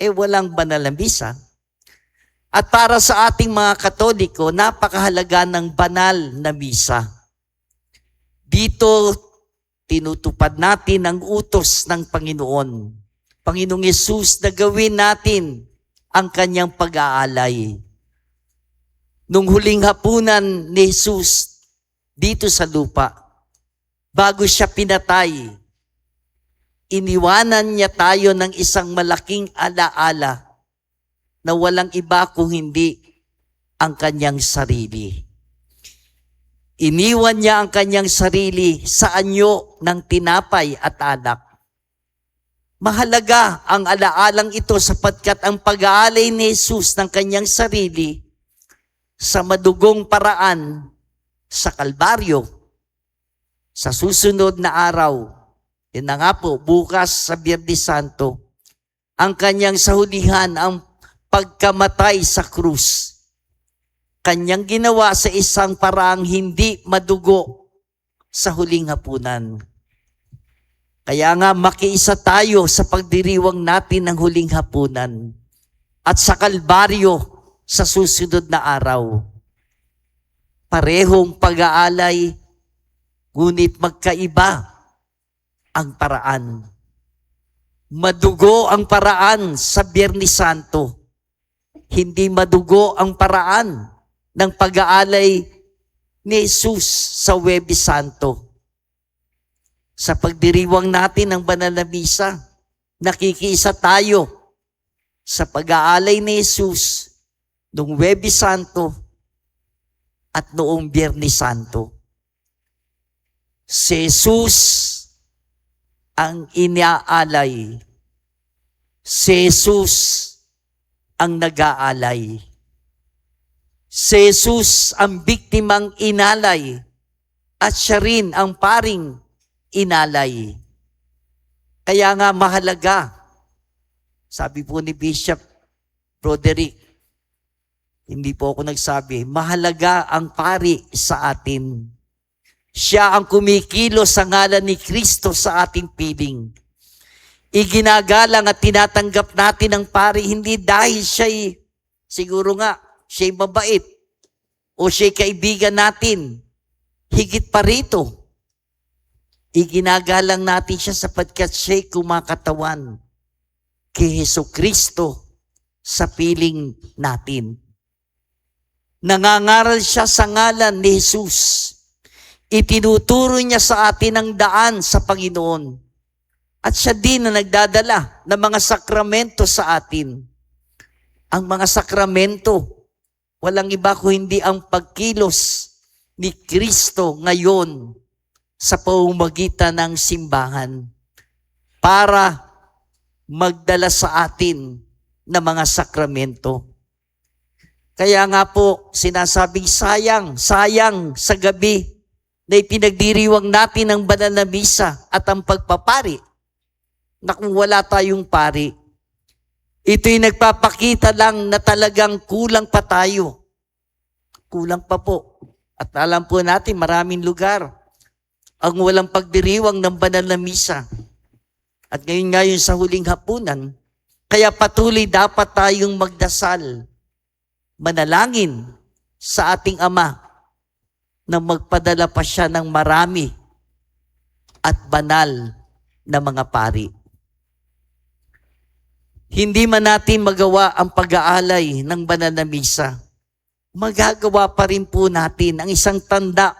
walang banal na misa. At para sa ating mga Katoliko, napakahalaga ng banal na misa. Dito, tinutupad natin ang utos ng Panginoon. Panginoong Yesus, na gawin natin ang kanyang pag-aalay. Nung huling hapunan ni Jesus dito sa lupa, bago siya pinatay, iniwanan niya tayo ng isang malaking alaala na walang iba kung hindi ang kanyang sarili. Iniwan niya ang kanyang sarili sa anyo ng tinapay at alak. Mahalaga ang alaalang ito sapagkat ang pag-aalay ni Jesus ng kanyang sarili sa madugong paraan sa Kalbaryo, sa susunod na araw, yun na nga po, bukas sa Biyernes Santo, ang kanyang sahulihan, ang pagkamatay sa krus. Kanyang ginawa sa isang paraang hindi madugo sa huling hapunan. Kaya nga makiisa tayo sa pagdiriwang natin ng huling hapunan at sa Kalbaryo sa susunod na araw. Parehong pag-aalay, ngunit magkaiba ang paraan. Madugo ang paraan sa Biyernes Santo. Hindi madugo ang paraan ng pag-aalay ni Jesus sa Huwebes Santo. Sa pagdiriwang natin ng banal na misa, nakikiisa tayo sa pag-aalay ni Jesus noong Huwebes Santo at noong Biyernes Santo. Si Jesus ang inaalay. Si Jesus ang nag-aalay. Si Jesus ang biktimang inalay at siya rin ang paring inalay. Kaya nga mahalaga, sabi po ni Bishop Roderick, hindi po ako nagsabi, mahalaga ang pari sa atin. Siya ang kumikilos sa ngalan ni Kristo sa ating piling. Iginagalang at tinatanggap natin ang pari hindi dahil siya'y, siguro nga, siya'y mabait o siya'y kaibigan natin. Higit pa rito, iginagalang natin siya sapagkat siya'y kumakatawan kay Jesucristo sa piling natin. Nangangaral siya sa ngalan ni Jesus. Itinuturo niya sa atin ang daan sa Panginoon. At siya din na nagdadala ng mga sakramento sa atin. Ang mga sakramento, walang iba kung hindi ang pagkilos ni Kristo ngayon sa pamamagitan ng simbahan para magdala sa atin ng mga sakramento. Kaya nga po, sinasabing sayang sa gabi na ipinagdiriwang natin ang banal na misa at ang pagpapari na kung wala tayong pari, ito'y nagpapakita lang na talagang kulang pa tayo. Kulang pa po. At alam po natin, maraming lugar ang walang pagdiriwang ng banal na misa. At ngayon sa huling hapunan, kaya patuloy dapat tayong magdasal, manalangin sa ating Ama na magpadala pa siya ng marami at banal na mga pari. Hindi man natin magawa ang pag-aalay ng banal na misa, magagawa pa rin po natin ang isang tanda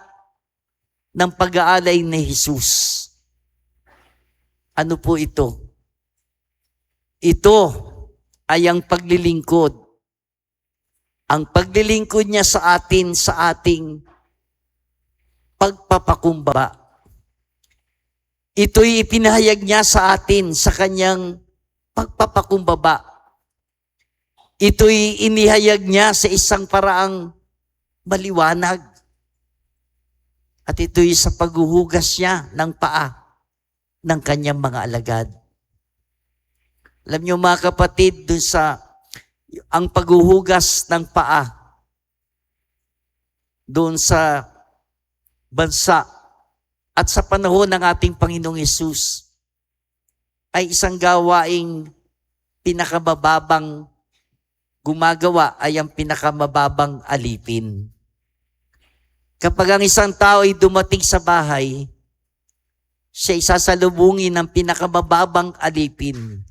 ng pag-aalay ni Jesus. Ano po ito? Ito ay ang paglilingkod. Ang paglilingkod niya sa atin, sa ating pagpapakumbaba. Ito'y ipinahayag niya sa atin sa kanyang pagpapakumbaba. Ito'y inihayag niya sa isang paraang maliwanag. At ito'y sa paghuhugas niya ng paa ng kanyang mga alagad. Alam niyo mga kapatid, dun sa ang paghuhugas ng paa doon sa bansa at sa panahon ng ating Panginoong Hesus ay isang gawaing pinakamababang gumagawa ay ang pinakamababang alipin. Kapag ang isang tao ay dumating sa bahay, siya isasalubungin ng pinakamababang alipin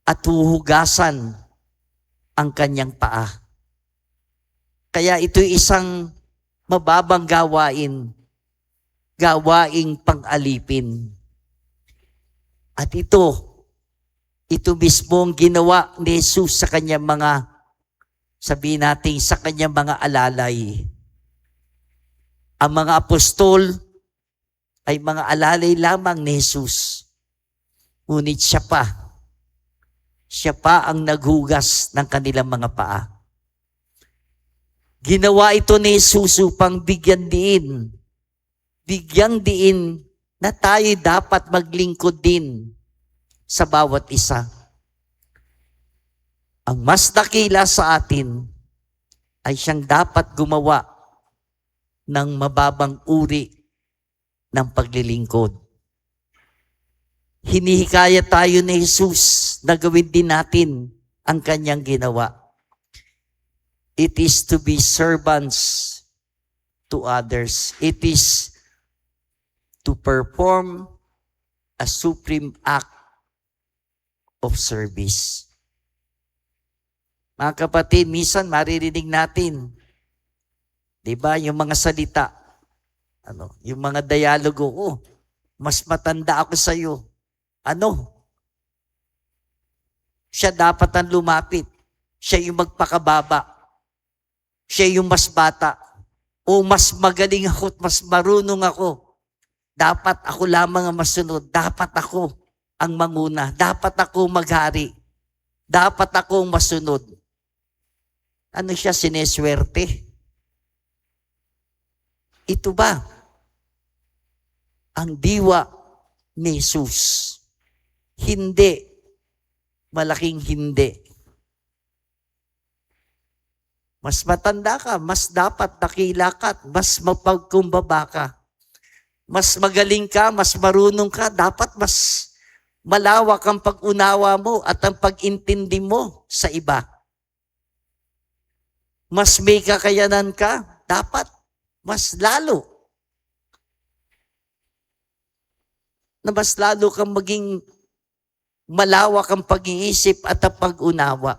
at huhugasan ang kanyang paa. Kaya ito'y isang mababang gawaing pang-alipin. At ito mismo ang ginawa ni Jesus sa kanyang mga, sabihin natin, sa kanyang mga alalay. Ang mga apostol ay mga alalay lamang ni Jesus. Ngunit siya pa ang naghugas ng kanilang mga paa. Ginawa ito ni Jesus upang bigyang diin na tayo dapat maglingkod din sa bawat isa. Ang mas dakila sa atin ay siyang dapat gumawa ng mababang uri ng paglilingkod. Hinihikayat tayo ni Jesus na gawin din natin ang kanyang ginawa. It is to be servants to others. It is to perform a supreme act of service. Mga kapatid, minsan maririnig natin, di ba, yung mga salita, yung mga dialogo, mas matanda ako sa iyo. Siya dapat ang lumapit. Siya yung magpakababa. Siya yung mas bata. O mas magaling ako at mas marunong ako. Dapat ako lamang ang masunod. Dapat ako ang manguna. Dapat ako maghari. Dapat ako ang masunod. Ano siya, sineswerte? Ito ba ang diwa ni Jesus? Hindi. Malaking hindi. Mas matanda ka, mas dapat dakila ka, mas mapagkumbaba ka. Mas magaling ka, mas marunong ka, dapat mas malawak ang pag-unawa mo at ang pag-intindi mo sa iba. Mas may kakayanan ka, dapat mas lalo. Na mas lalo kang maging malawak ang pag-iisip at ang pag-unawa.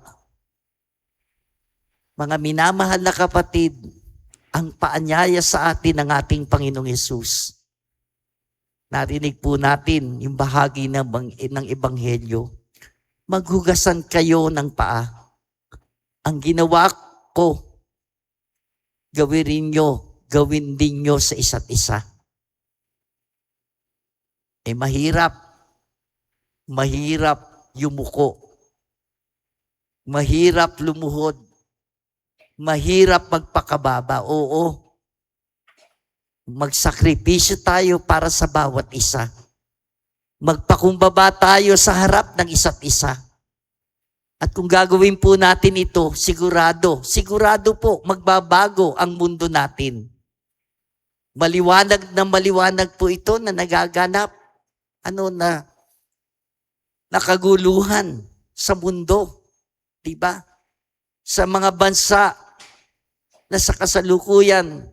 Mga minamahal na kapatid, ang paanyaya sa atin ng ating Panginoong Hesus. Narinig po natin yung bahagi ng Ebanghelyo. Maghugasan kayo ng paa. Ang ginawa ko, gawin din nyo sa isa't isa. Mahirap yumuko. Mahirap lumuhod. Mahirap magpakababa. Oo. Magsakripisyo tayo para sa bawat isa. Magpakumbaba tayo sa harap ng isa't isa. At kung gagawin po natin ito, sigurado po, magbabago ang mundo natin. Maliwanag po ito na nagaganap. Na nakaguluhan sa mundo. Diba? Sa mga bansa na sa kasalukuyan,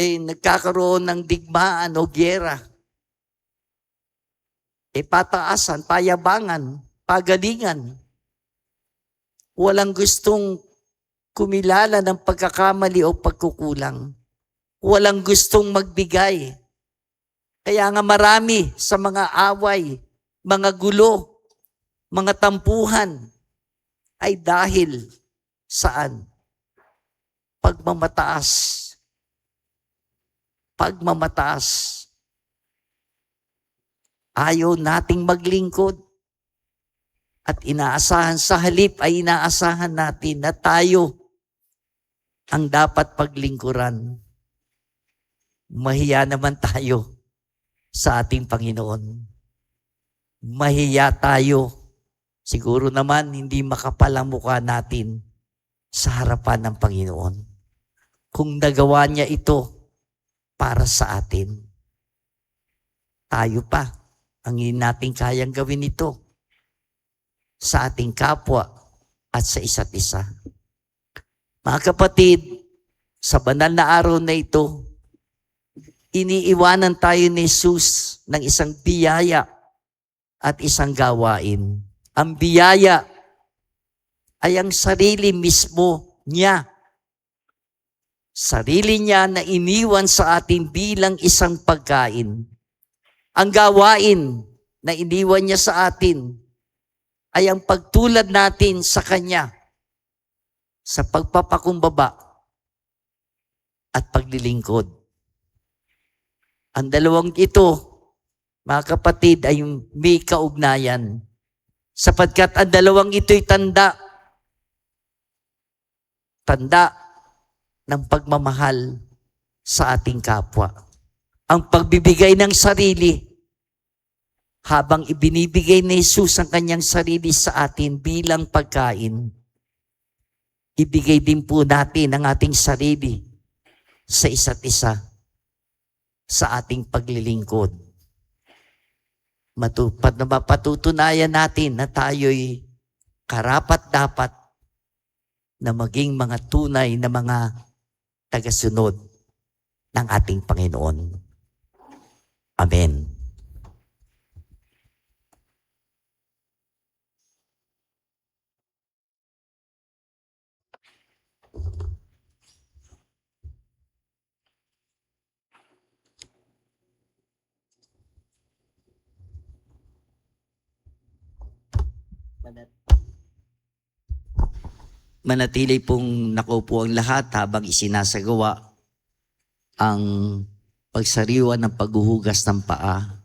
nagkakaroon ng digmaan o gyera. Pataasan, payabangan, pagalingan. Walang gustong kumilala ng pagkakamali o pagkukulang. Walang gustong magbigay. Kaya nga marami sa mga away, mga gulo, mga tampuhan, ay dahil saan? Pagmamataas. Ayaw nating maglingkod. At inaasahan sa halip ay inaasahan natin na tayo ang dapat paglingkuran. Mahiya naman tayo sa ating Panginoon. Mahiya tayo. Siguro naman hindi makapal ang mukha natin sa harapan ng Panginoon. Kung nagawa niya ito para sa atin, tayo pa. ang hindi natin kayang gawin ito sa ating kapwa at sa isa't isa. Mga kapatid, sa banal na araw na ito, iniiwanan tayo ni Jesus ng isang biyaya at isang gawain. Ang biyaya ay ang sarili mismo niya. Sarili niya na iniwan sa atin bilang isang pagkain. Ang gawain na iniwan niya sa atin ay ang pagtulad natin sa Kanya sa pagpapakumbaba at paglilingkod. Ang dalawang ito, mga kapatid, ay may kaugnayan sapagkat ang dalawang ito'y tanda ng pagmamahal sa ating kapwa. Ang pagbibigay ng sarili, habang ibinibigay ni Jesus ang kanyang sarili sa atin bilang pagkain, ibigay din po natin ang ating sarili sa isa't isa sa ating paglilingkod. Mapatutunayan natin na tayo'y karapat-dapat na maging mga tunay na mga tagasunod ng ating Panginoon. Amen. Manatili pong nakaupo ang lahat habang isinasagawa ang pagsariwa ng paghuhugas ng paa.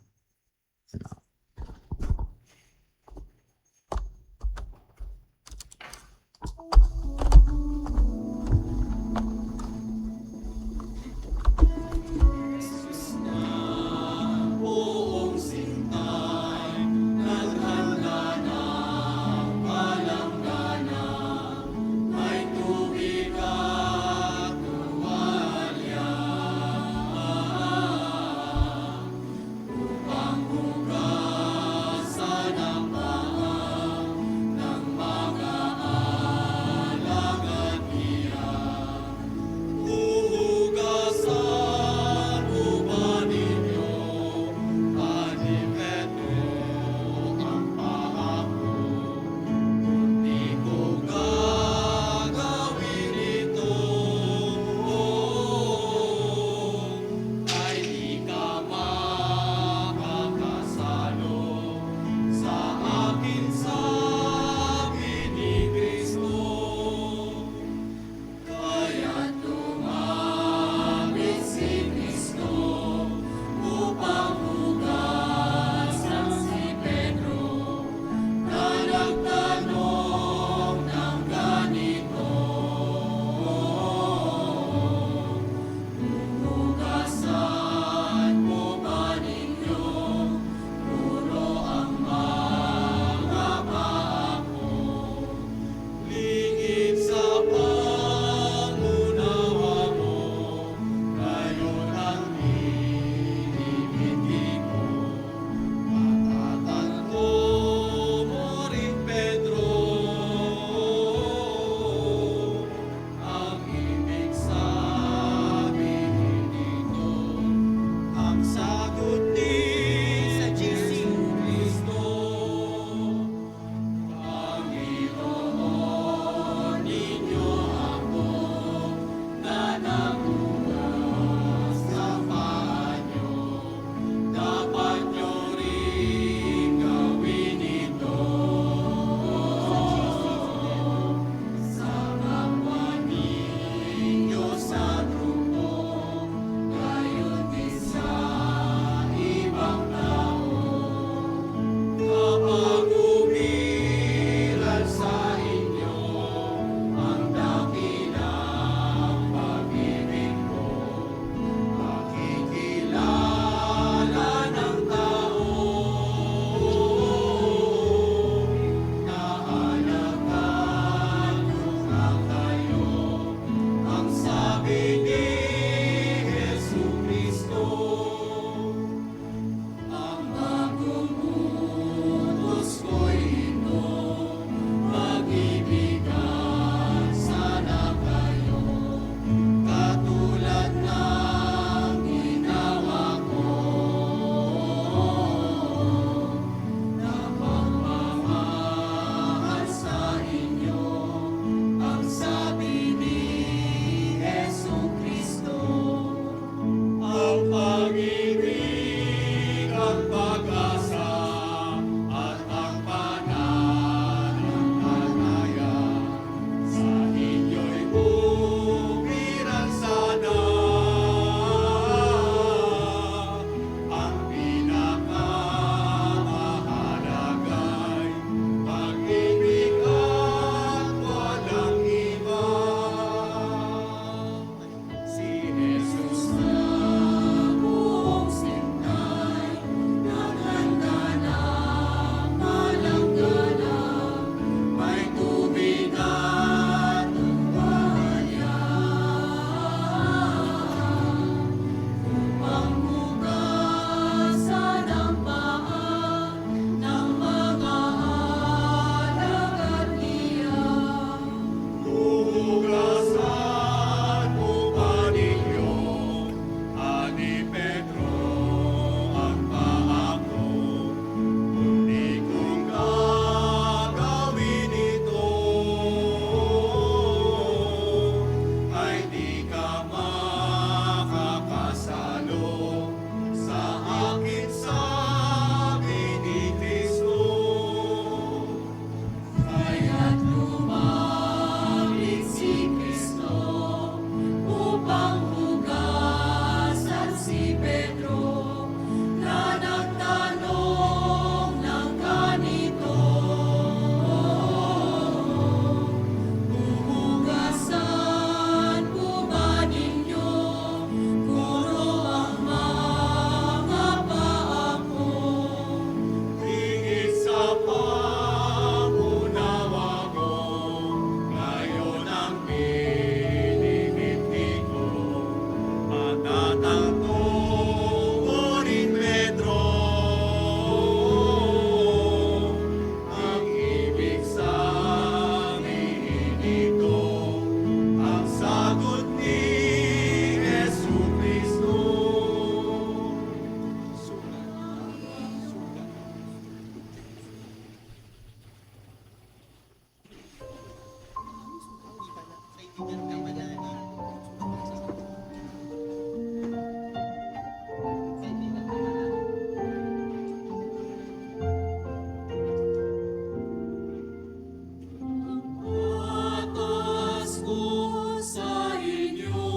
Atas ko sa inyo,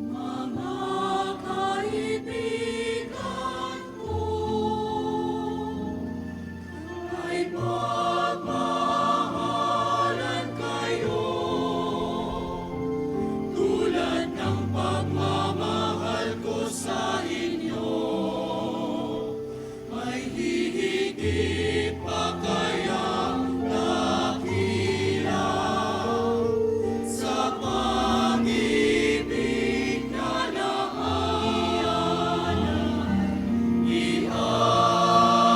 mga kaibigan ko, ay pagmahalan kayo, tulad ng pagmamahal ko sa inyo, ay hihigit pa kayang dakila sa pag-ibig na naayanan.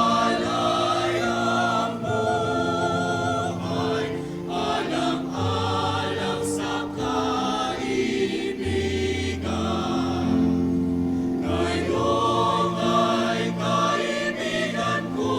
Ialay ang buhay, alang-alang sa kaibigan. Kayo ay kaibigan ko.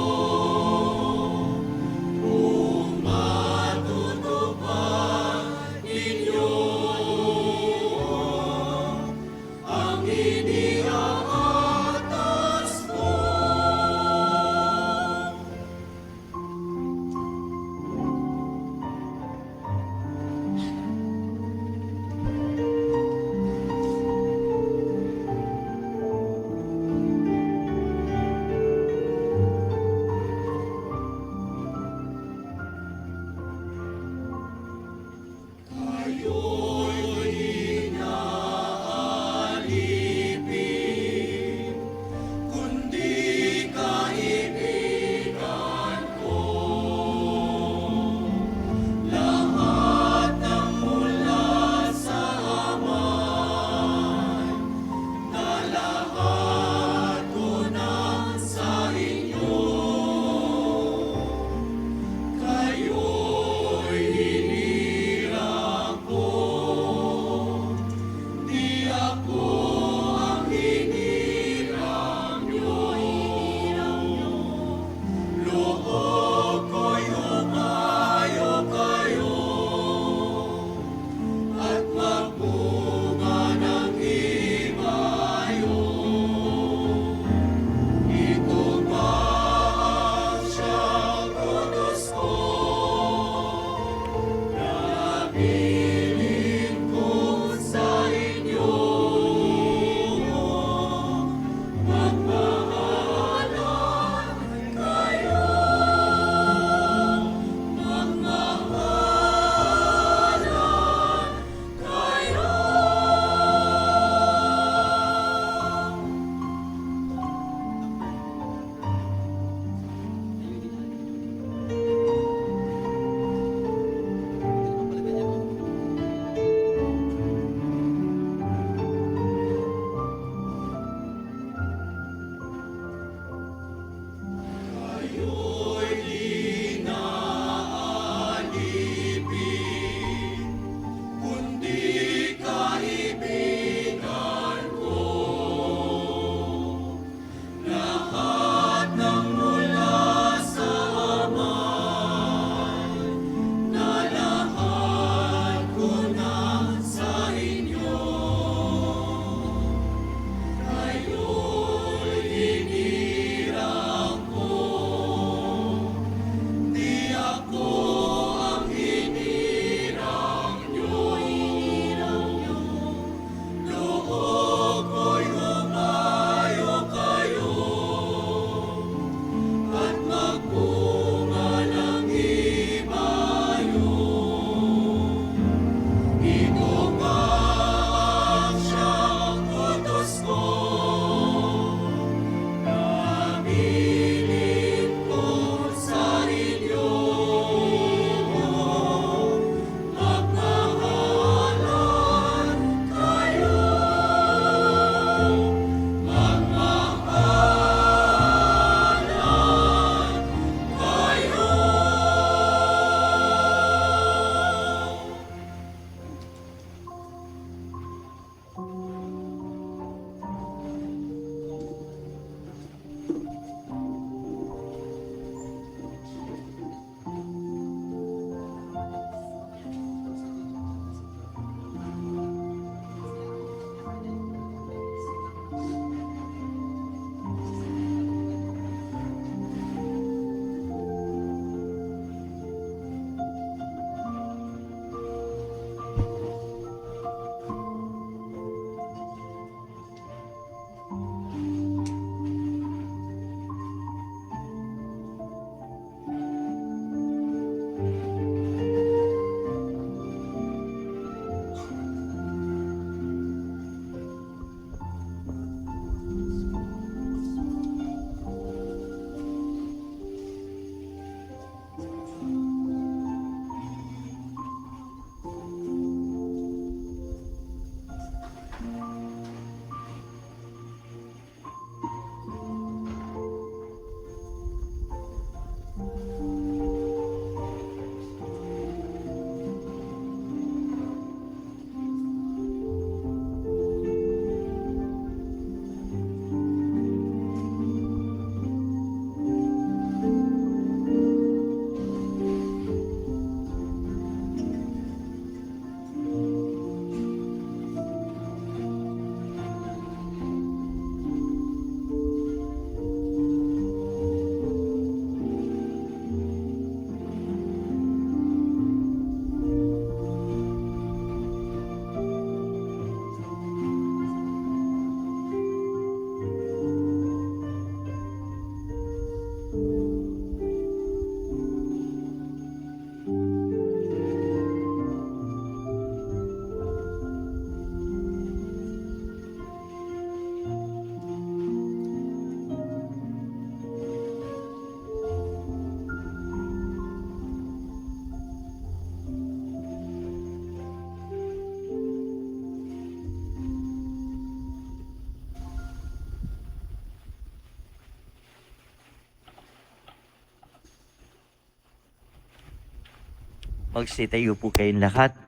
Magsitayo po kayong lahat.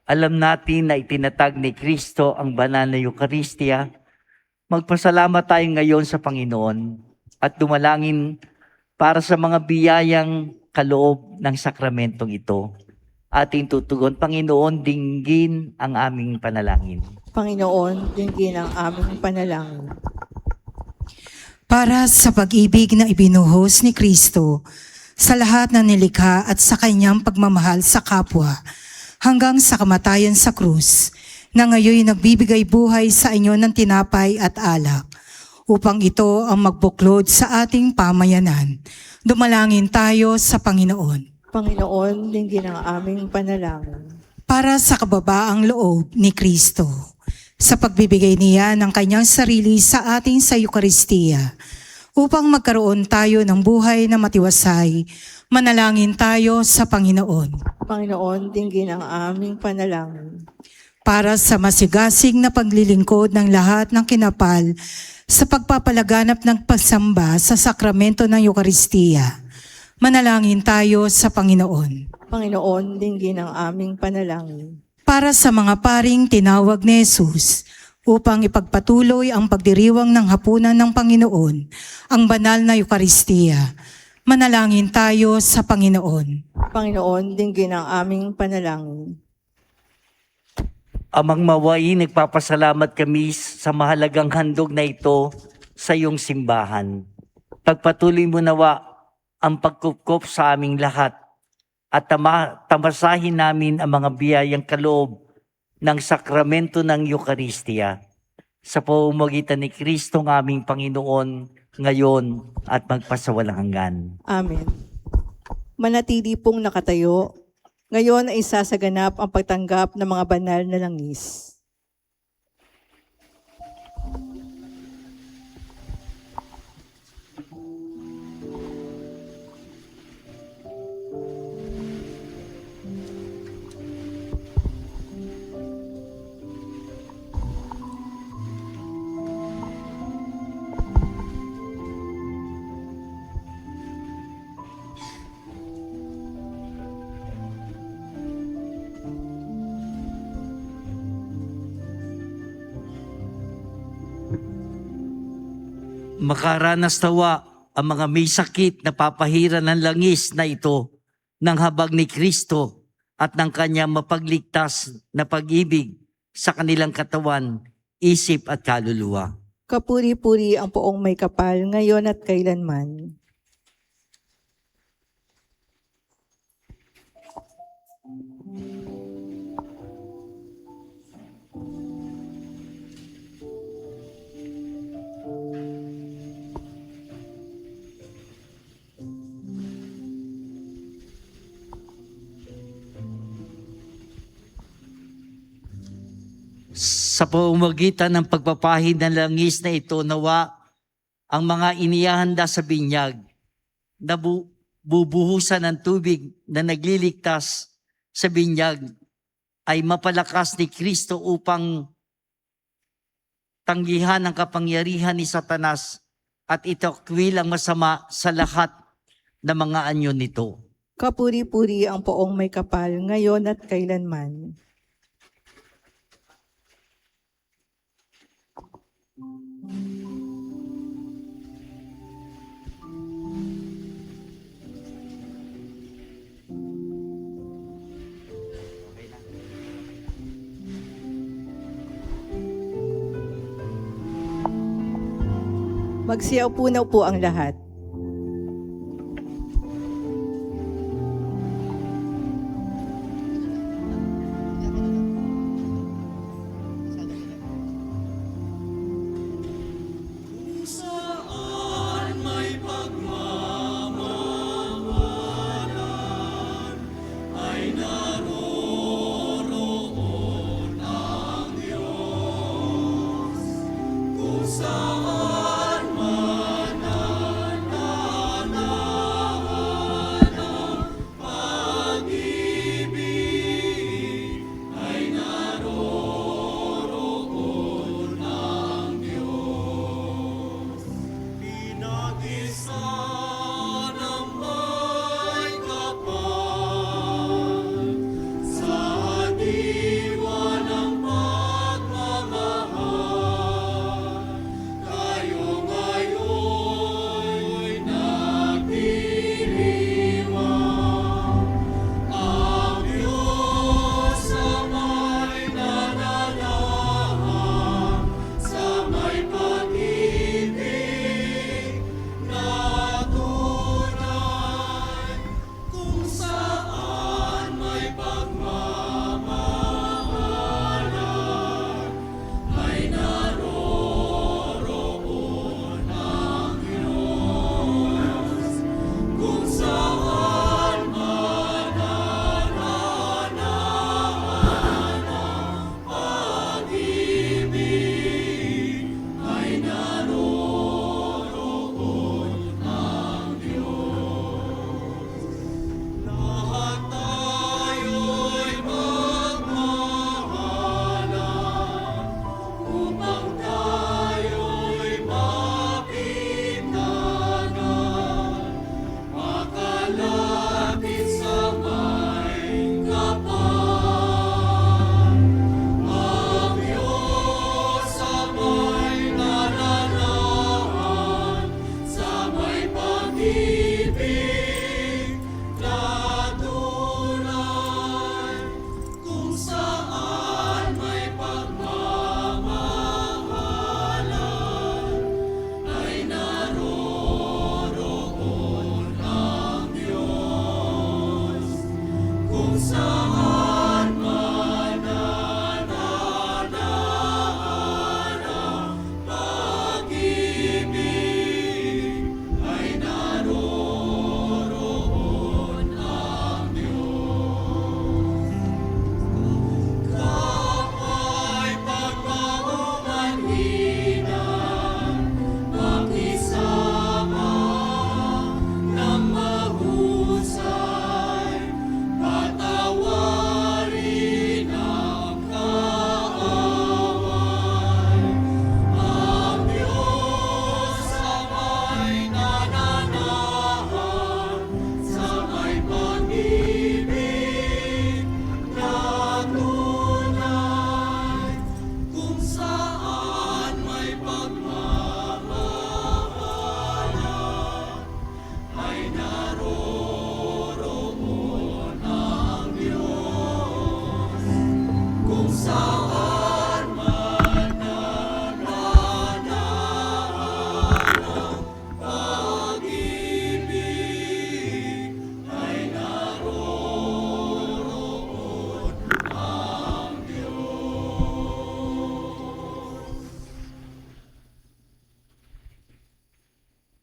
Alam natin na itinatag ni Kristo ang banal na Eucharistia. Magpasalamat tayo ngayon sa Panginoon at dumalangin para sa mga biyayang kaloob ng sakramentong ito. Ating tutugon, Panginoon, dinggin ang aming panalangin. Panginoon, dinggin ang aming panalangin. Para sa pag-ibig na ibinuhos ni Kristo sa lahat ng nilikha at sa kanyang pagmamahal sa kapwa hanggang sa kamatayan sa krus, na ngayon nagbibigay buhay sa inyo ng tinapay at alak, upang ito ang magbuklod sa ating pamayanan. Dumalangin tayo sa Panginoon. Panginoon, dinggin ang aming panalangin. Para sa kababaang loob ni Kristo, sa pagbibigay niya ng kanyang sarili sa ating sa Eucharistia, upang magkaroon tayo ng buhay na matiwasay, manalangin tayo sa Panginoon. Panginoon, dinggin ang aming panalangin. Para sa masigasig na paglilingkod ng lahat ng kinapal sa pagpapalaganap ng pagsamba sa sakramento ng Eucharistia, manalangin tayo sa Panginoon. Panginoon, dinggin ang aming panalangin. Para sa mga paring tinawag ni Jesus upang ipagpatuloy ang pagdiriwang ng hapunan ng Panginoon, ang banal na Eucharistia, manalangin tayo sa Panginoon. Panginoon, dinggin ang aming panalangin. Amang Maway, nagpapasalamat kami sa mahalagang handog na ito sa iyong simbahan. Pagpatuloy mo nawa ang pagkupkop sa aming lahat at tamasahin namin ang mga biyayang kaloob ng sakramento ng Eucharistia sa pamamagitan ni Kristo ng aming Panginoon ngayon at magpasawalang hanggan. Amen. Manatili pong nakatayo. Ngayon ay sasaganap ang pagtanggap ng mga banal na langis. Makaranas tawa ang mga may sakit na papahira ng langis na ito ng habag ni Kristo at ng kanyang mapagligtas na pag-ibig sa kanilang katawan, isip at kaluluwa. Kapuri-puri ang poong may kapal ngayon at kailanman. Sa pamamagitan ng pagpapahid ng langis na ito, nawa ang mga inihahanda sa binyag na bubuhusan ng tubig na nagliligtas sa binyag ay mapalakas ni Kristo upang tanggihan ang kapangyarihan ni Satanas at itakwil ang masama sa lahat ng mga anyo nito. Kapuri-puri ang poong may kapal ngayon at kailanman. Magsiyaw po ang lahat. Saan may pagmamahalan ay naroroon ang Diyos. Kung saan man ang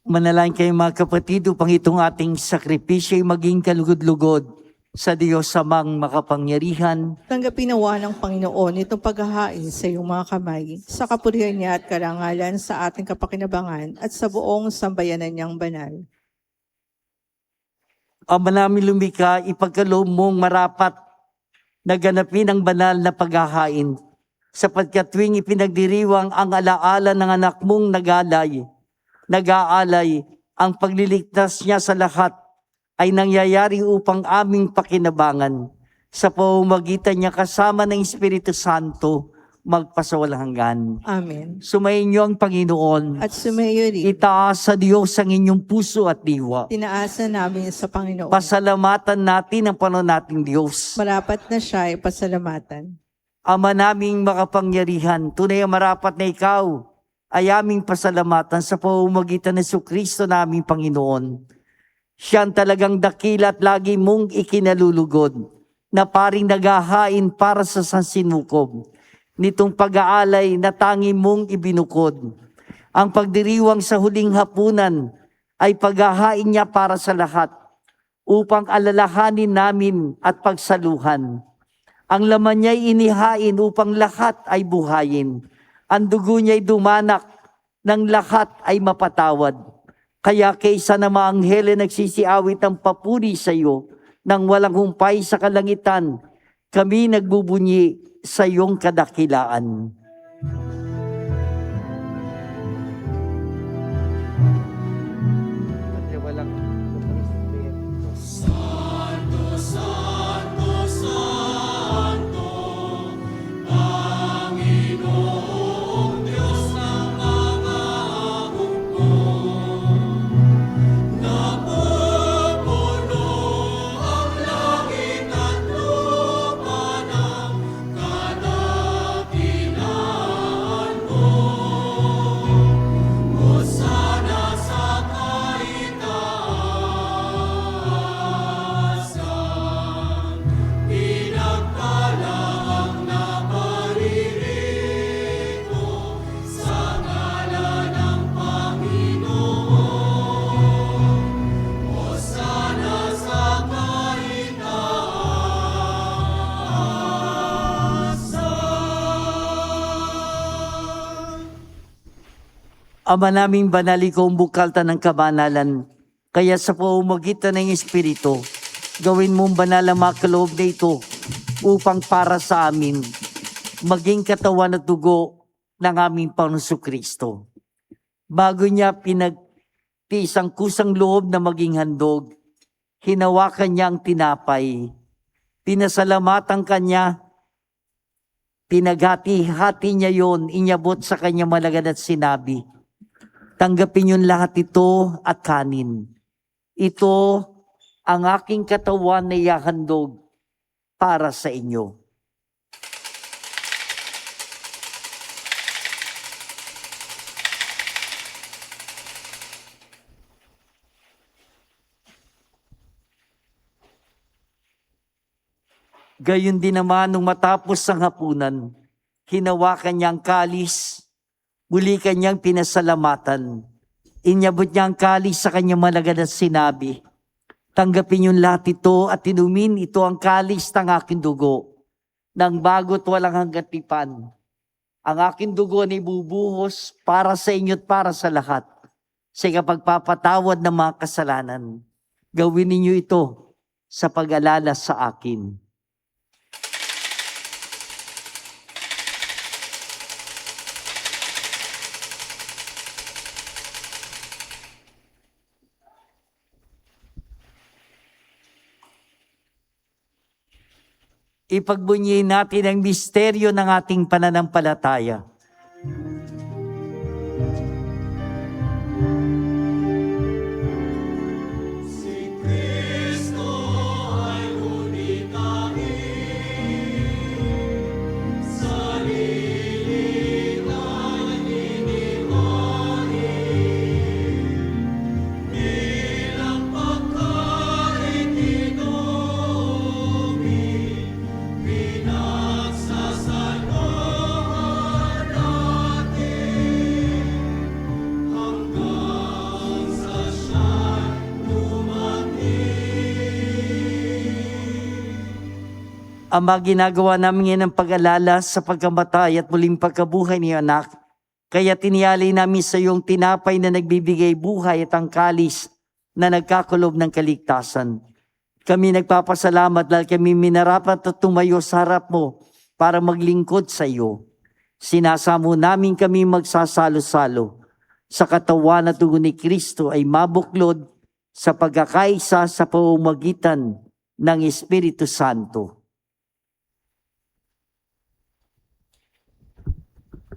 Manalangin kayo mga kapatid upang itong ating sakripisyo ay maging kalugod-lugod sa Diyos Amang makapangyarihan. Tanggapin nawa ng Panginoon itong paghahain sa iyong mga kamay, sa kapurihan niya at karangalan sa ating kapakinabangan at sa buong sambayanan niyang banal. Ama namin lumikha, ipagkaloob mong marapat na ganapin ang banal na paghahain, sapagkat tuwing ipinagdiriwang ang alaala ng anak mong nag-aalay, ang pagliligtas niya sa lahat ay nangyayari upang aming pakinabangan sa pamamagitan niya kasama ng Espiritu Santo magpasawalang hanggan. Amen. Sumayin niyo ang Panginoon. At sumayo rin, Itaas sa Diyos ang inyong puso at diwa. tinaasa namin sa Panginoon. Pasalamatan natin ang Panginoon nating Diyos. Marapat na siya ay pasalamatan. Ama naming makapangyarihan, tunay ang marapat na ikaw ay aming pasalamatan sa pamamagitan ng Jesucristo naming Panginoon. Siya ang talagang dakila at lagi mong ikinalulugod na paring naghahain para sa sansinukob. Nitong pag-aalay na tangi mong ibinukod. Ang pagdiriwang sa huling hapunan ay paghahain niya para sa lahat upang alalahanin namin at pagsaluhan. Ang laman niya'y inihain upang lahat ay buhayin. Ang dugo niya'y dumanak ng lahat ay mapatawad. Kaya kaysa na mga anghel nagsisiawit ang papuri sa iyo nang walang humpay sa kalangitan, kami nagbubunyi sa iyong kadakilaan. Santo, Santo, Santo, Panginoong Diyos ng mga hukbo. Napupuno ang langit at lupa ng kadakilaan mo. Hosana sa kaitaasan, pinagpala ang naparirito sa ngalan ng Panginoon. Hosana sa kaitaasan. Ama naming banal, ikaw ang bukalta ng kabanalan. Kaya sa pamamagitan ng Espiritu, gawin mong banal ang mga kaloob na ito upang para sa amin maging katawan at dugo ng aming Panginoong Kristo. Bago niya pinagtiis ang kusang loob na maging handog, hinawakan niya ang tinapay, pinasalamatan kanya, pinaghati-hati niya yon, inyabot sa kanya malagad at sinabi, tanggapin yung lahat ito at kanin. Ito ang aking katawan na ihahandog para sa inyo. Gayon din naman nung matapos ang hapunan, hinawakan niya ang kalis, muli kanyang pinasalamatan. Inyabot niya ang kalis sa kanyang malagad at sinabi, tanggapin yung lahat ito at inumin ito ang kalis ng aking dugo, ng bago't walang hanggang tipan. Ang aking dugo ay bubuhos para sa inyo at para sa lahat, sa kapagpapatawad ng mga kasalanan. Gawin ninyo ito sa pag-alala sa akin. Ipagbunyiin natin ang misteryo ng ating pananampalataya. Si Kristo ay lunitahin, sa lilig ay inihain, bilang pagkain inumin, pinagsasaluhan Ama, ginagawa namin ngayon ang pag-alala sa pagkamatay at muling pagkabuhay ni anak. Kaya tiniyali namin sa iyong tinapay na nagbibigay buhay at ang kalis na nagkakulob ng kaligtasan. Kami nagpapasalamat dahil kami minarapat at tumayo sa harap mo para maglingkod sa iyo. Sinasamo namin kami magsasalo-salo sa katawan at dugo ni Kristo ay mabuklod sa pagkakaisa sa pamamagitan ng Espiritu Santo.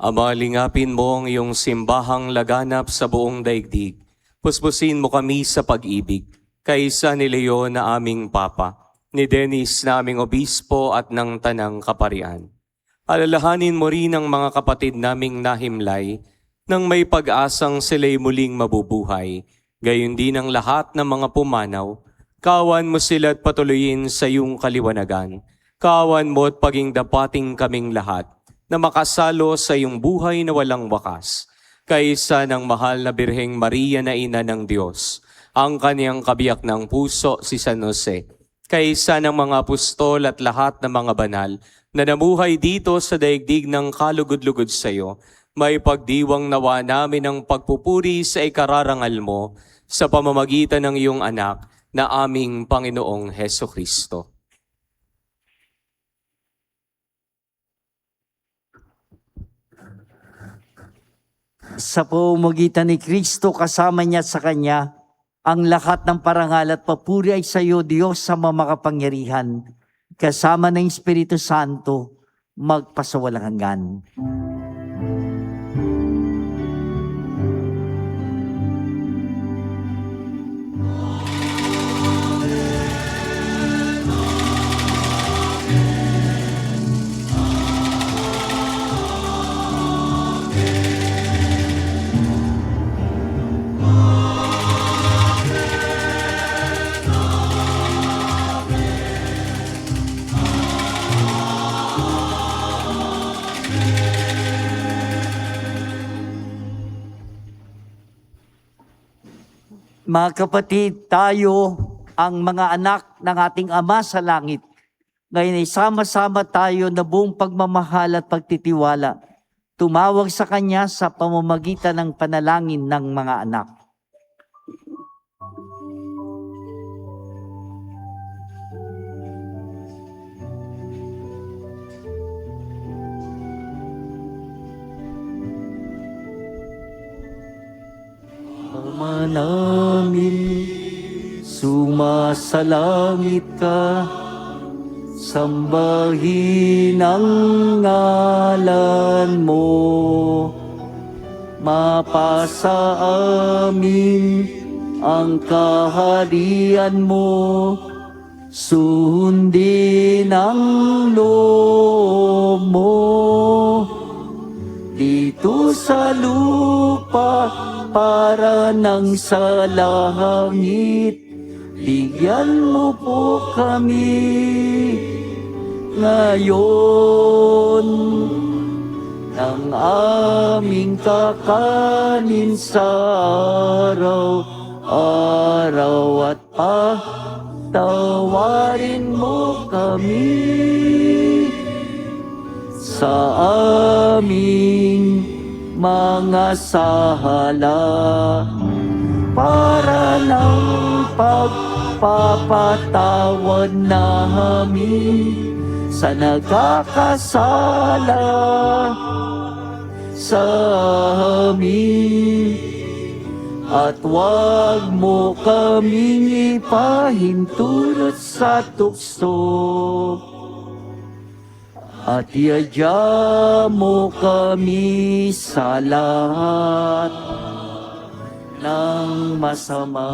Ama, lingapin mo ang iyong simbahang laganap sa buong daigdig. Puspusin mo kami sa pag-ibig. Kaisa ni Leo na aming Papa, ni Dennis na aming Obispo at ng Tanang Kaparian. Alalahanin mo rin ang mga kapatid naming nahimlay nang may pag-asang sila'y muling mabubuhay. Gayon din ang lahat ng mga pumanaw. Kawan mo sila at patuloyin sa iyong kaliwanagan. Kawan mo at paging dapating kaming lahat na makasalo sa iyong buhay na walang wakas. Kaisa ng mahal na Birheng Maria na Ina ng Diyos, ang kaniyang kabiyak ng puso si San Jose, kaisa ng mga apostol at lahat ng mga banal na namuhay dito sa daigdig ng kalugod-lugod sa iyo, may pagdiwang nawa namin ang pagpupuri sa ikararangal mo sa pamamagitan ng iyong anak na aming Panginoong Heso Kristo. Sa pamamagitan ni Kristo kasama niya sa Kanya, ang lahat ng parangal at papuri ay sa iyo, Diyos sa makapangyarihan, kasama ng Espiritu Santo, magpasawalang hanggan. Mga kapatid, tayo ang mga anak ng ating Ama sa langit. Ngayon ay sama-sama tayo na buong pagmamahal at pagtitiwala. Tumawag sa Kanya sa pamamagitan ng panalangin ng mga anak. Ama namin, sumasalangit ka, sambahin ang ngalan mo, mapasa amin ang kaharian mo, sundin ang loob mo, dito sa lupa para nang sa langit. Bigyan mo po kami ngayon ng aming kakanin sa araw-araw at patawarin mo kami sa aming mga sala para ng pagpapatawad namin sa nagkakasala sa amin. At huwag mo kaming ipahintulot sa tukso, at iadya mo kami sa lahat ng masama.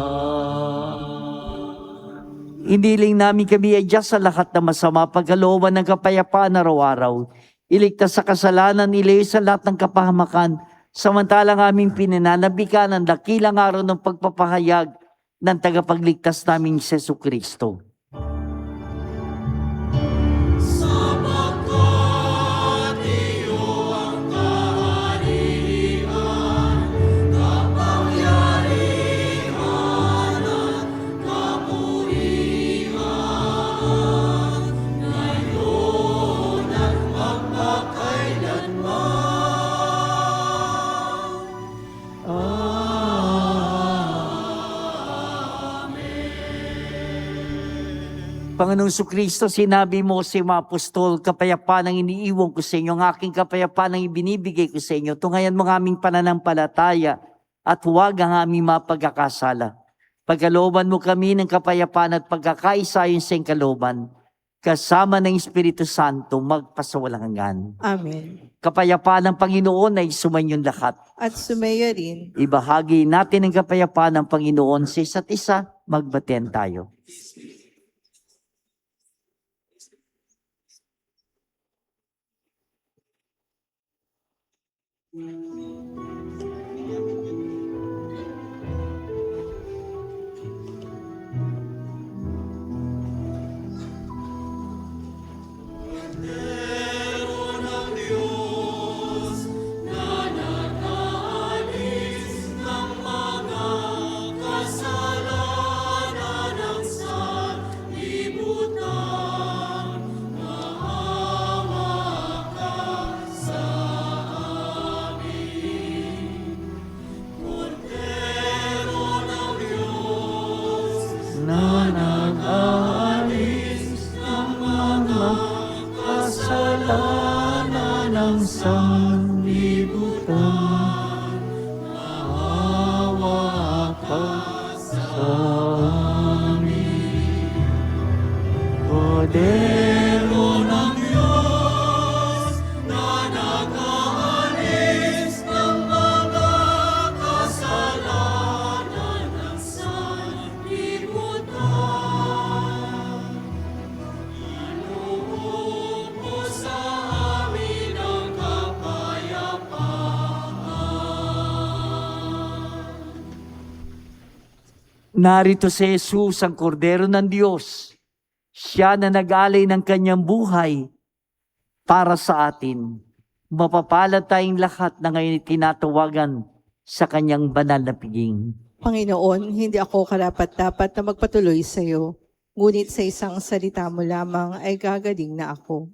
Iniling namin kami iadya sa lahat ng masama, pagkalooban ng kapayapaan araw-araw. Iligtas sa kasalanan, ilayo sa lahat ng kapahamakan, samantalang aming pinananabikan ang dakilang araw ng pagpapahayag ng tagapagligtas naming Jesucristo. Sapagkat iyo ang kaharian, kapangyarihan at kapurihan, ngayon Panginoong Kristo, sinabi mo sa mga apostol, kapayapaan ang iniiwan ko sa inyo, ang aking kapayapaan ang ibinibigay ko sa inyo. Tungayan mo ang aming pananampalataya at huwag ang aming mapagkakasala. Pagkalooban mo kami ng kapayapaan at pagkakaisa ayon sa iyong kalooban, kasama ng Espiritu Santo, magpasawalang hanggan. Amen. Kapayapaan ng Panginoon ay sumainyong lahat. At sumaya rin. Ibahagi natin ang kapayapaan ng Panginoon sa isa't isa, magbaten tayo. Meron ang Diyos na nag-aalis ng mga kasalanan ng sanlibutan. Maawa ka sa amin. Kordero ng Diyos Na nag-aalis ng mga kasalanan ng sanlibutan, maawa ka sa amin. Kordero ng Diyos na nag-aalis ng mga kasalanan ng sanlibutan. Inuupo sa amin ang kapayapaan. Narito si Jesus, ang Kordero ng Diyos. Siya na nag-alay ng kanyang buhay para sa atin. Mapapalad tayong lahat na ngayon tinatawagan sa kanyang banal na piging. Panginoon, hindi ako karapat-dapat na magpatuloy sa iyo. Ngunit sa isang salita mo lamang ay gagaling na ako.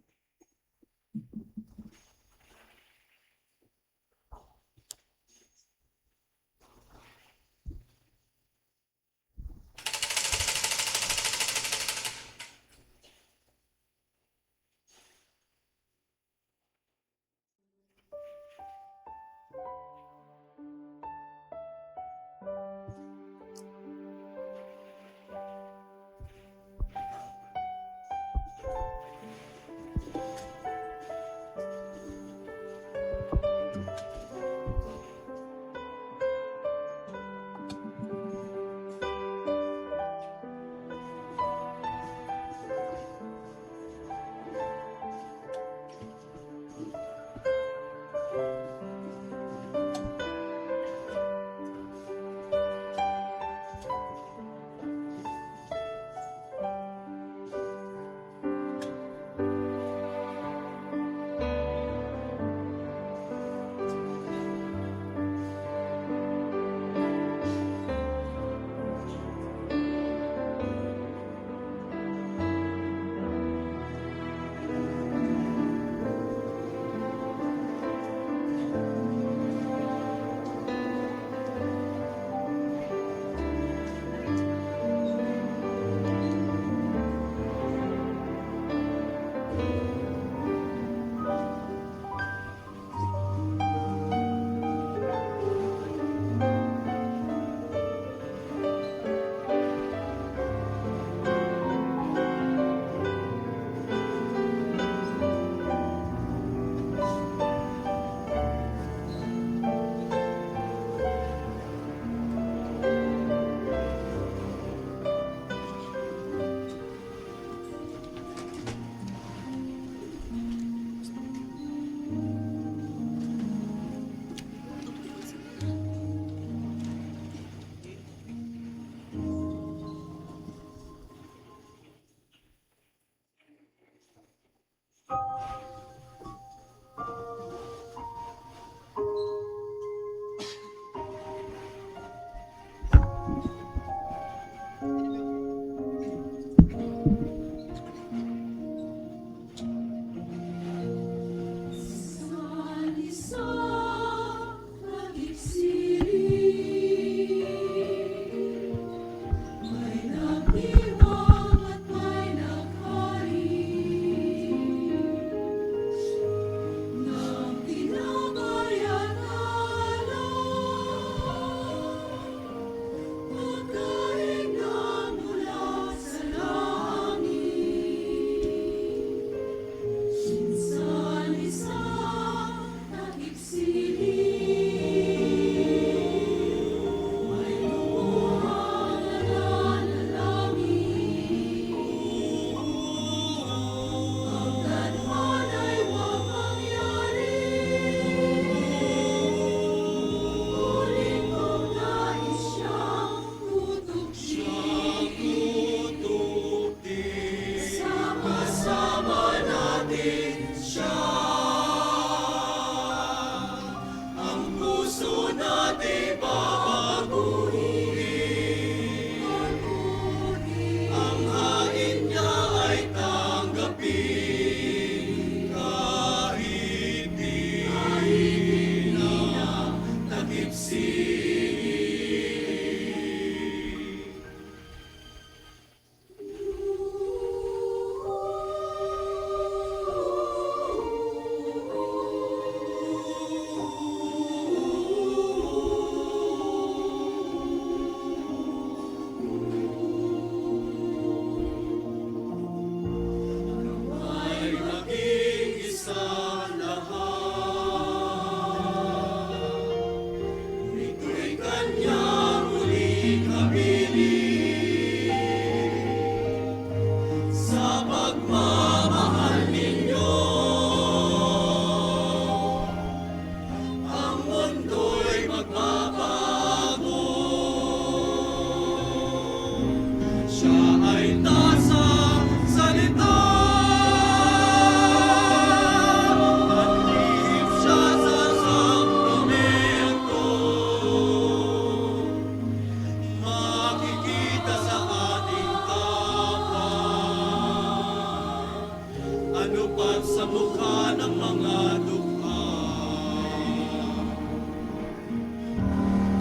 mukha ng mga dukha.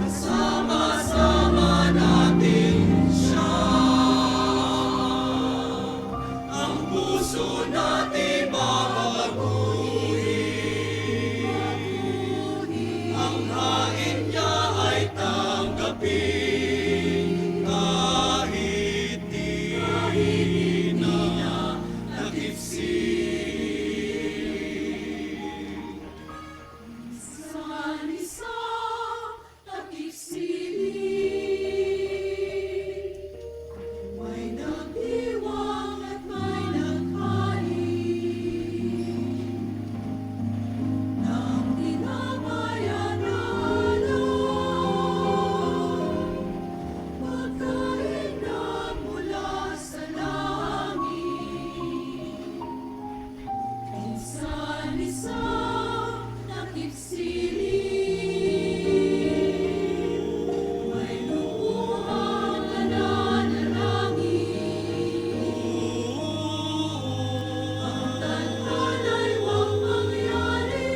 Kasama-sama natin siya, ang puso natin babaguhin, ang hain niya ay tanggapin, kahit di na nakipsip. Isa-isa takip-siling, may nagdiwang at may naghaling, ng pinamayaranan, pagkain na mula sa langit. Minsan-isa takip-siling, may lubuhang nananalangin. Ang tadhana'y huwag mangyari,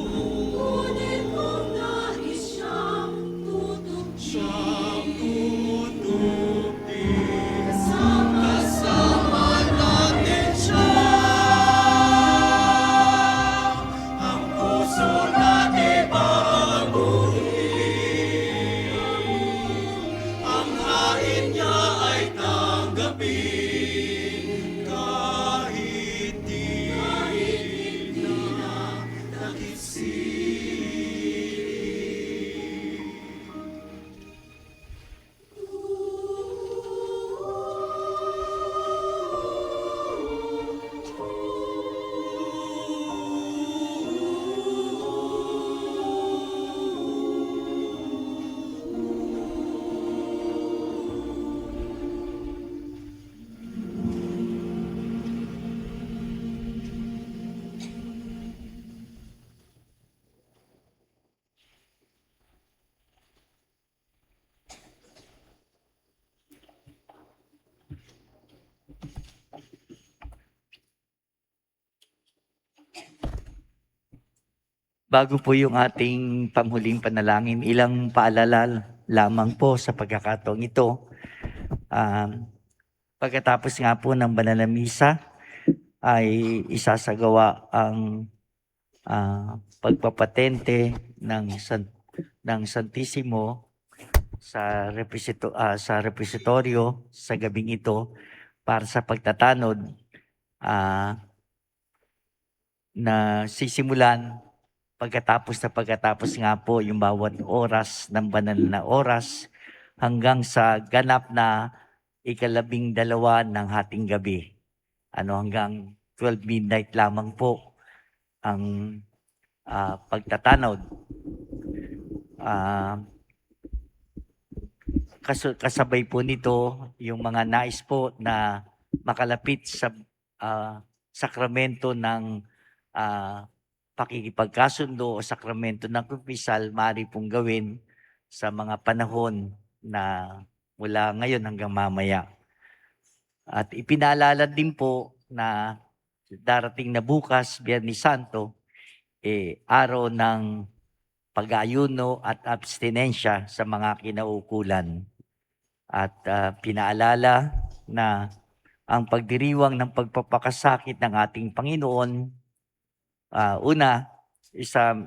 ngunit kung nais siyang tutukin, kasama natin siya, ang puso natin babaguhin, ang hain niya ay tanggapin, kahit di na nakipsip. Bago po yung ating panghuling panalangin, ilang paalala lamang po sa pagkakataong ito. Pagkatapos nga po ng banal na misa, ay isasagawa ang pagpapatente ng Santisimo sa repositoryo sa gabing ito para sa pagtatanod na sisimulan pagkatapos nga po yung bawat oras ng banal na oras hanggang sa ganap na 12 ng hating gabi. Hanggang 12 midnight lamang po ang pagtatanod. Kasabay po nito yung mga nais po na makalapit sa sakramento ng pakikipagkasundo o sakramento ng kumpisal, maaari pong gawin sa mga panahon na mula ngayon hanggang mamaya. At ipinaalala din po na darating na bukas, Biyernes Santo, araw ng pag-aayuno at abstinensya sa mga kinaukulan. At pinaalala na ang pagdiriwang ng pagpapakasakit ng ating Panginoon,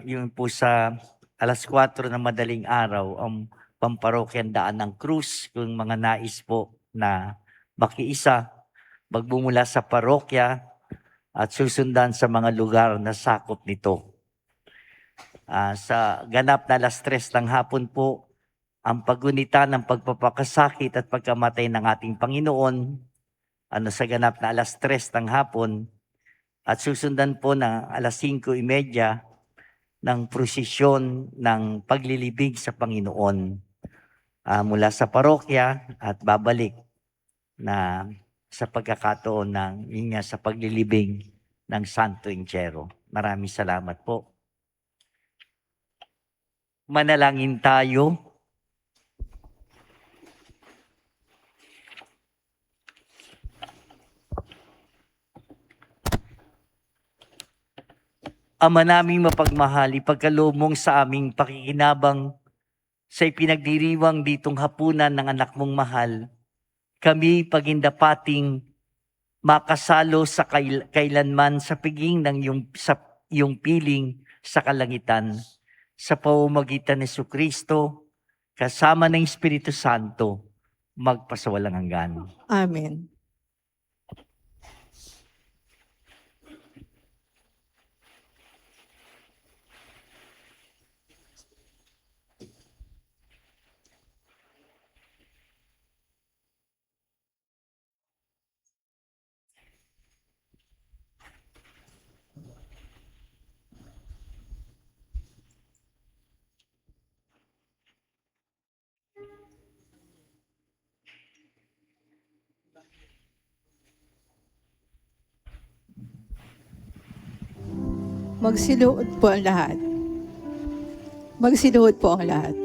yung po sa 4:00 ng madaling araw, ang pamparokyandaan ng krus, kung mga nais po na makiisa, magbumula sa parokya at susundan sa mga lugar na sakop nito. Sa ganap na 3:00 ng hapon po, ang paggunita ng pagpapakasakit at pagkamatay ng ating Panginoon, sa ganap na 3:00 ng hapon, at susundan po na 5:30 ng prosesyon ng paglilibig sa Panginoon mula sa parokya at babalik na sa pagkakataon sa paglilibing ng Santo Entierro. Maraming salamat po. Manalangin tayo. Ama naming mapagmahal, ipagkaloob mong sa aming pakikinabang sa ipinagdiriwang ditong hapunan ng anak mong mahal. Kami pagindapating makasalo sa kailanman sa piging ng iyong piling sa kalangitan. Sa pamamagitan ni Jesucristo, kasama ng Espiritu Santo, magpasawalang hanggan. Amen. Magsiluhod po ang lahat. Magsiluhod po ang lahat.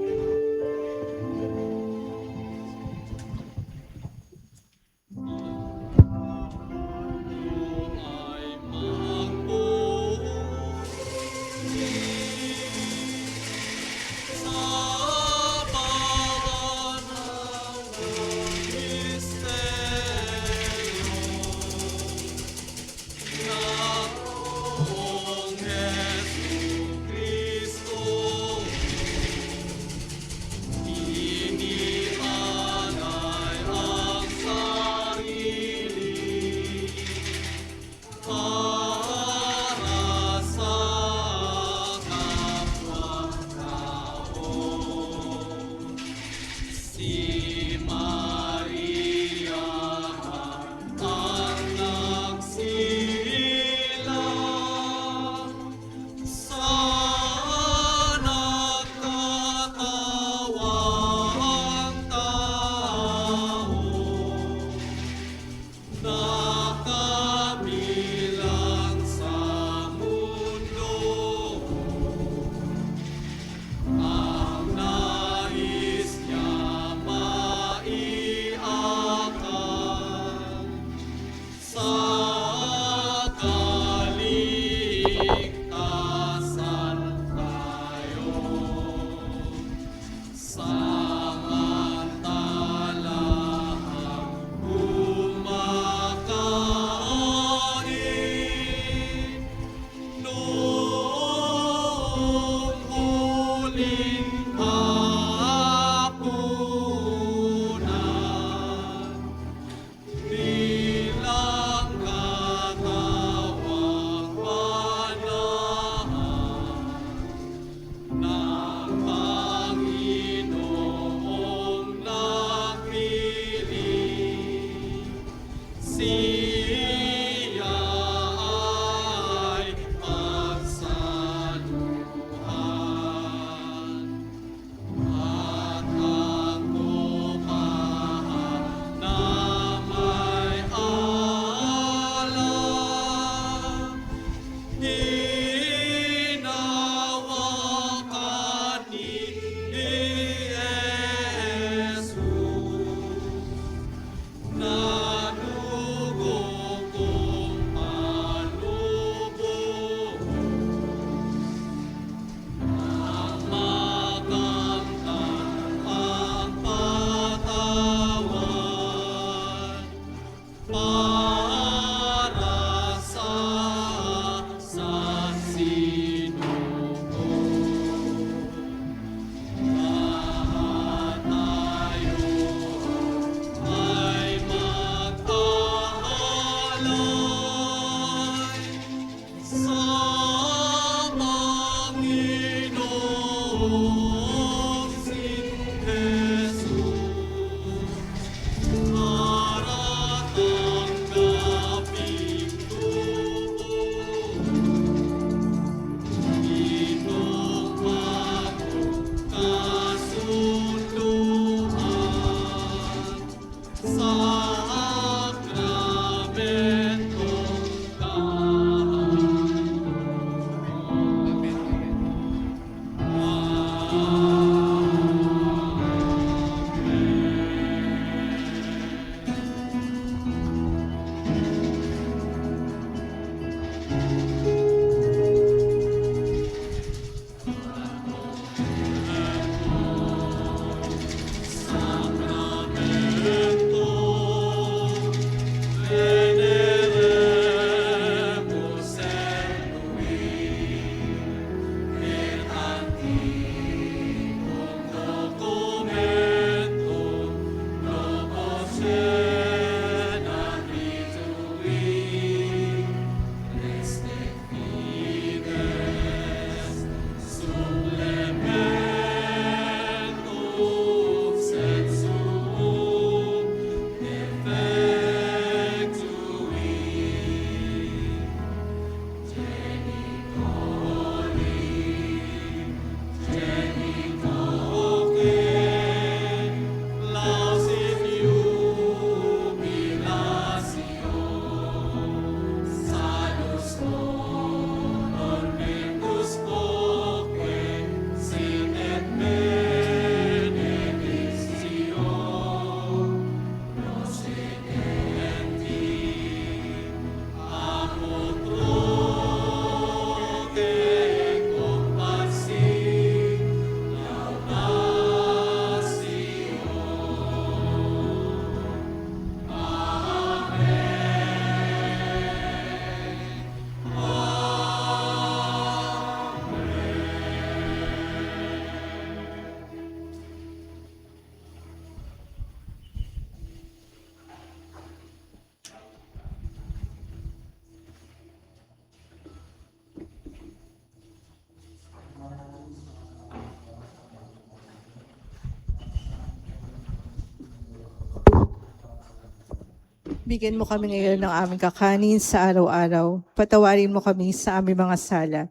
Bigyan mo kami ngayon ng aming kakanin sa araw-araw. Patawarin mo kami sa aming mga sala,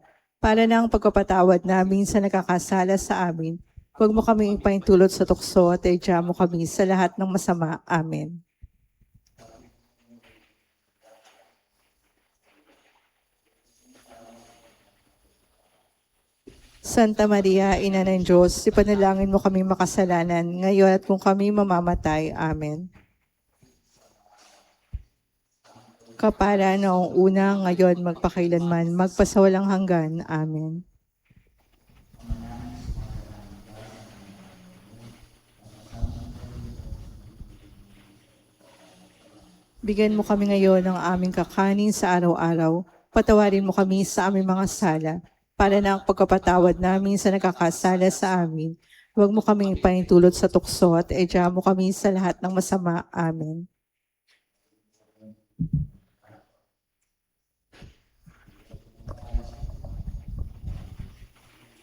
para ng pagpapatawad namin sa nakakasala sa amin. Huwag mo kaming ipaintulot sa tukso at idya mo kami sa lahat ng masama. Amen. Santa Maria, Ina ng Diyos, ipanalangin mo kami makasalanan, ngayon at kung kami mamamatay. Amen. Kapara noong una, ngayon, magpakailanman, magpasawalang hanggan. Amen. Bigyan mo kami ngayon ng aming kakanin sa araw-araw. Patawarin mo kami sa aming mga sala, para na ang pagkapatawad namin sa nakakasala sa amin. Huwag mo kaming ipaintulot sa tukso at idya mo kami sa lahat ng masama. Amen.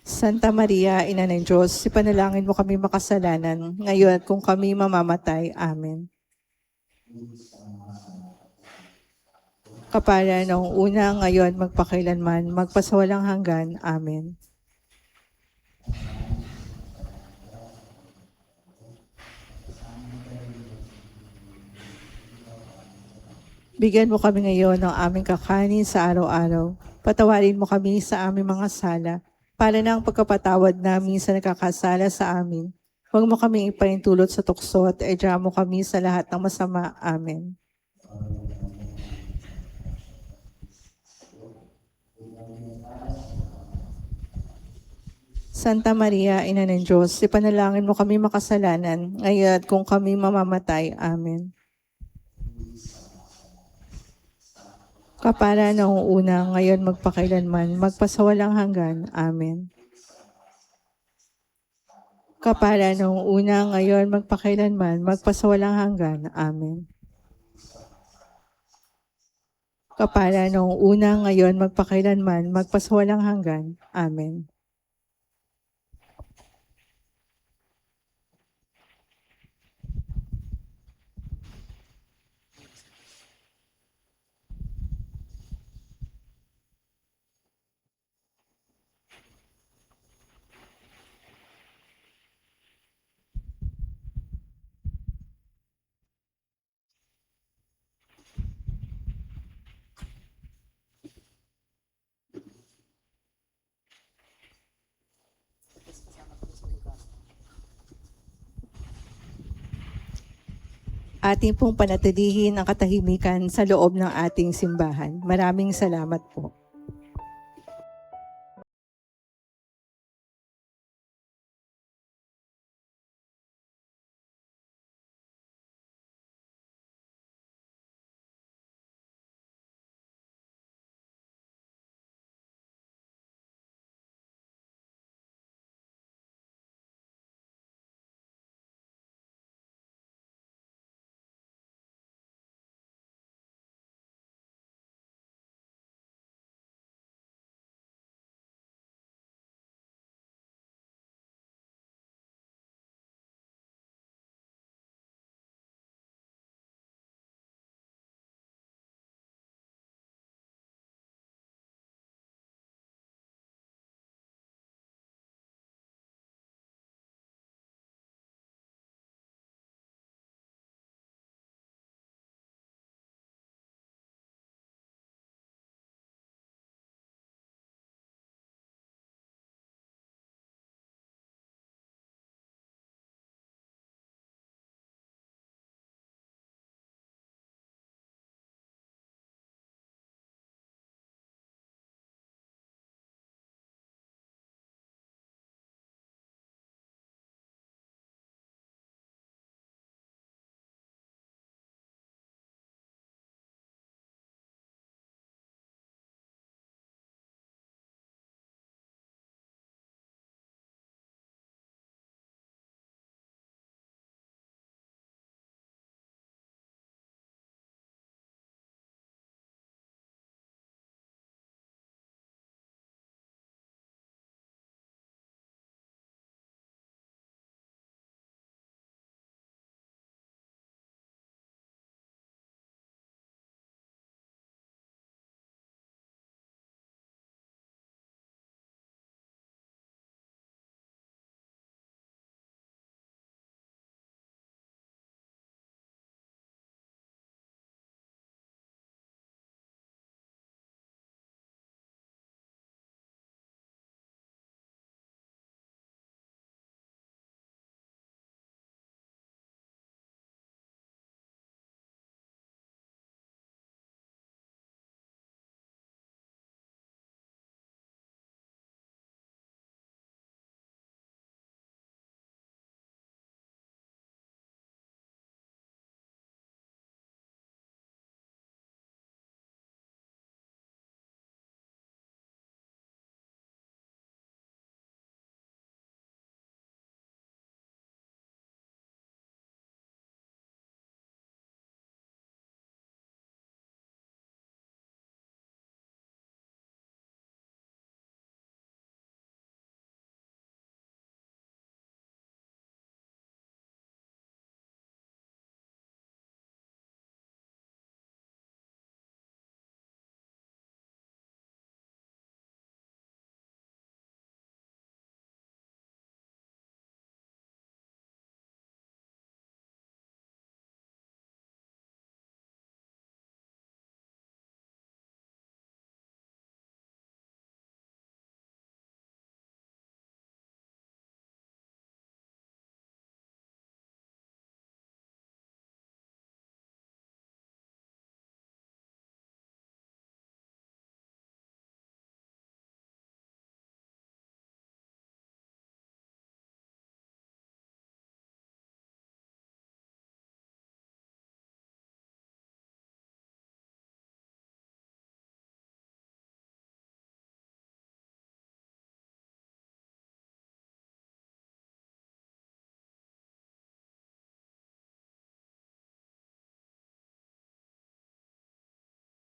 Santa Maria, Ina ng Diyos, ipanalangin mo kami makasalanan, ngayon at kung kami mamamatay. Amen. Kapara noong una, ngayon, magpakailanman, magpasawalang hanggan. Amen. Bigyan mo kami ngayon ng aming kakanin sa araw-araw. Patawarin mo kami sa aming mga sala, para ng pagkapatawad namin sa nakakasala sa amin. Huwag mo kami ipaintulot sa tukso at idya mo kami sa lahat ng masama. Amen. Santa Maria, Ina ng Diyos, ipanalangin mo kami makasalanan, ngayon at kung kami mamamatay. Amen. Kapara noong una, ngayon magpakailanman, magpasawalang hanggan. Amen. Kapara noong una, ngayon magpakailanman, magpasawalang hanggan. Amen. Kapara noong una, ngayon magpakailanman, magpasawalang hanggan. Amen. Ating pong panatilihin ang katahimikan sa loob ng ating simbahan. Maraming salamat po.